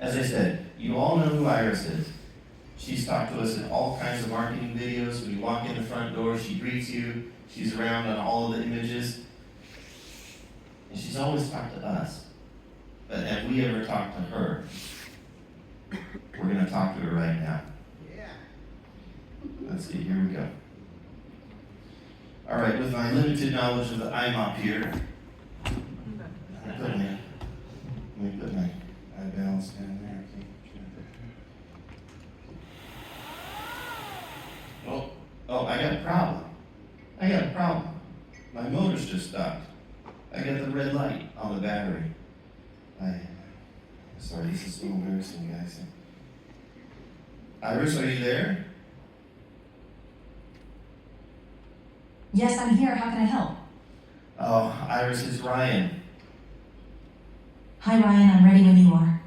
As I said, you all know who i-Ris is. She's talked to us in all kinds of marketing videos. When you walk in the front door, she greets you. She's around on all of the images. And she's always talked to us. But have we ever talked to her? We're going to talk to her right now. Yeah. Let's see, here we go. All right, with my limited knowledge of the iMop here, let me put my balance down there. Oh, I got a problem. My motor's just stopped. I got the red light on the battery. Sorry, this is so embarrassing, guys. i-Ris, are you there? Yes, I'm here. How can I help? Oh, i-Ris, it's Ryan. Hi, Ryan. I'm ready when you are.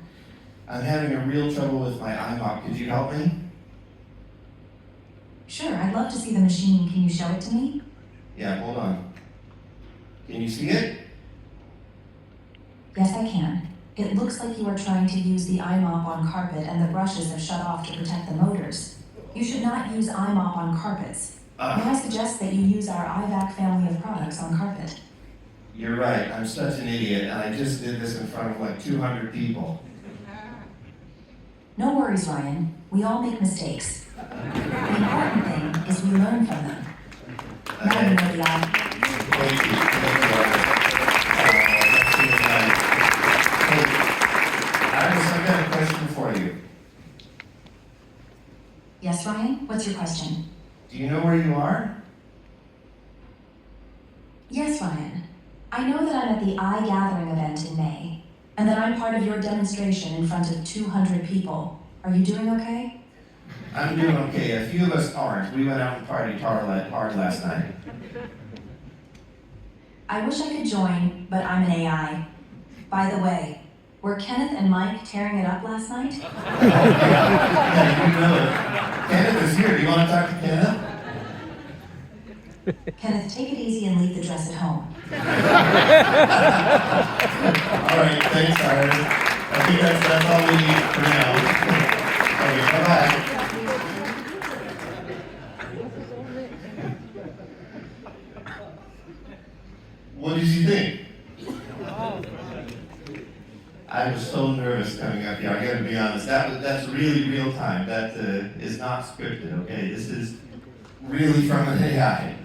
I'm having a real trouble with my iMop. Could you help me? Sure, I'd love to see the machine. Can you show it to me? Yeah, hold on. Can you see it? Yes, I can. It looks like you are trying to use the iMop on carpet and the brushes have shut off to protect the motors. You should not use iMop on carpets. May I suggest that you use our iVac family of products on carpet? You're right. I'm such an idiot, and I just did this in front of like 200 people. No worries, Ryan. We all make mistakes. The important thing is we learn from them. Now you know the eye. Thank you. Hey, i-Ris, I've got a question for you. Yes, Ryan? What's your question? Do you know where you are? Yes, Ryan. I know that I'm at the iGathering event in May, and that I'm part of your demonstration in front of 200 people. Are you doing okay? I'm doing okay. A few of us aren't. We went out and partied hard last night. I wish I could join, but I'm an AI. By the way, were Kenneth and Mike tearing it up last night? Yeah, you know it. Kenneth is here. Do you want to talk to Kenneth? Kenneth, take it easy and leave the dress at home. All right, thanks, i-Ris. I think that's all we need for now. Okay, bye-bye. What did you think? I was so nervous coming up here. I got to be honest. That's really real time. That is not scripted. Okay, this is really from an AI.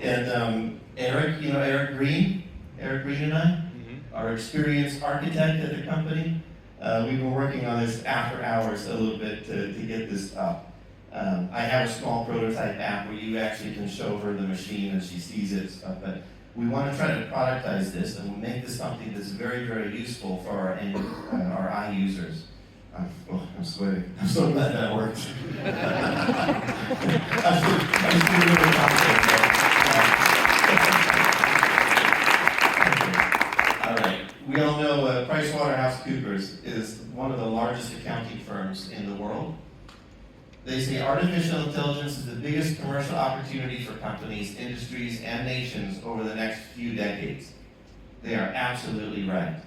And Eric, you know Eric Green and I, our experienced architect at the company. We've been working on this after hours a little bit to get this up. I have a small prototype app where you actually can show her the machine and she sees it stuff. But we want to try to productize this and make this something that's very, very useful for our eye users. I'm sweating. I'm so glad that worked. I'm still really confident. All right. We all know PricewaterhouseCoopers is one of the largest accounting firms in the world. They say artificial intelligence is the biggest commercial opportunity for companies, industries, and nations over the next few decades. They are absolutely right.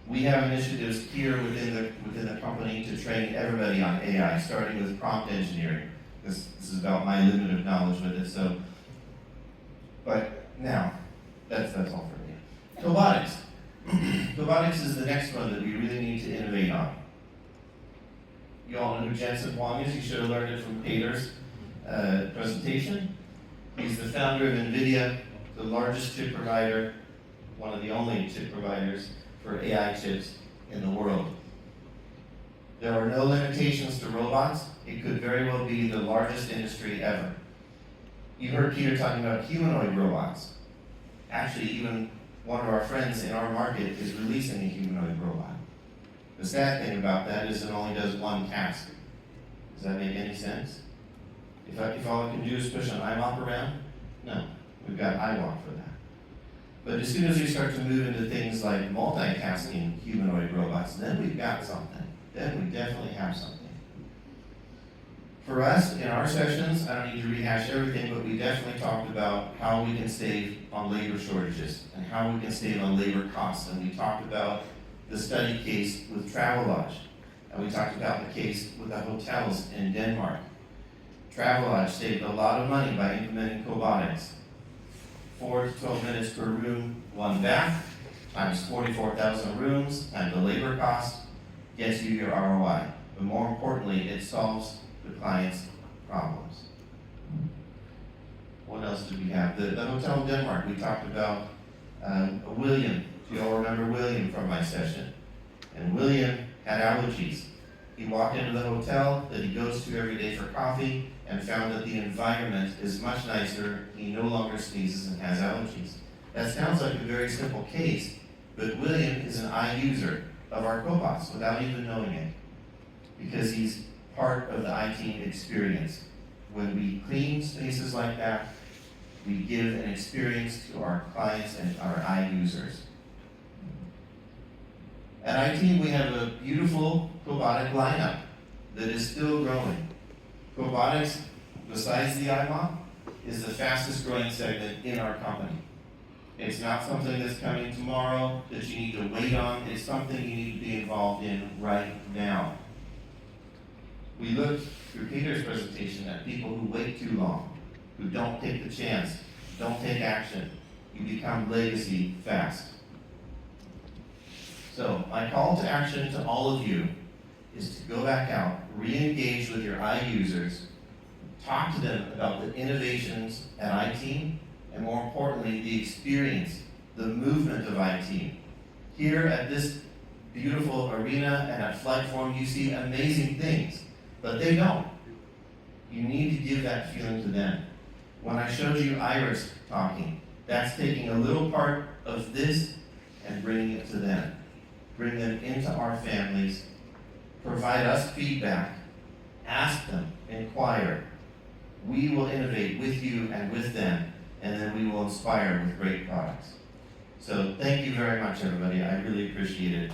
We have initiatives here within the company to train everybody on AI, starting with prompt engineering. This is about my limited knowledge with it. But now, that's all for me. Robotics. Robotics is the next one that we really need to innovate on. You all know who Jensen Huang is. You should have learned it from Peter's presentation. He's the founder of NVIDIA, the largest chip provider, one of the only chip providers for AI chips in the world. There are no limitations to robots. It could very well be the largest industry ever. You heard Peter talking about humanoid robots. Actually, even one of our friends in our market is releasing a humanoid robot. The sad thing about that is it only does one task. Does that make any sense? If all it can do is push an iMop around? No, we've got iWalk for that. But as soon as we start to move into things like multitasking humanoid robots, then we've got something. Then we definitely have something. For us, in our sessions, I don't need to rehash everything, but we definitely talked about how we can save on labor shortages and how we can save on labor costs. And we talked about the study case with Travelodge. And we talked about the case with the hotels in Denmark. Travelodge saved a lot of money by implementing cobotics. 4 to 12 minutes per room, one bath, times 44,000 rooms, and the labor cost gets you your ROI. But more importantly, it solves the client's problems. What else did we have? The hotel in Denmark, we talked about William. Do you all remember William from my session? And William had allergies. He walked into the hotel that he goes to every day for coffee and found that the environment is much nicer. He no longer sneezes and has allergies. That sounds like a very simple case, but William is an iUser of our cobots without even knowing it, because he's part of the iTeam experience. When we clean spaces like that, we give an experience to our clients and our iUsers. At iTeam, we have a beautiful cobotic lineup that is still growing. Cobotics, besides the iMop, is the fastest growing segment in our company. It's not something that's coming tomorrow that you need to wait on. It's something you need to be involved in right now. We looked through Peter's presentation at people who wait too long, who don't take the chance, don't take action. You become legacy fast. So my call to action to all of you is to go back out, re-engage with your iUsers, talk to them about the innovations at iTeam, and more importantly, the experience, the movement of iTeam. Here at this beautiful arena and at Flight Forum, you see amazing things, but they don't. You need to give that feeling to them. When I showed you i-Ris talking, that's taking a little part of this and bringing it to them. Bring them into our families, provide us feedback, ask them, inquire. We will innovate with you and with them, and then we will inspire with great products. So thank you very much, everybody. I really appreciate it.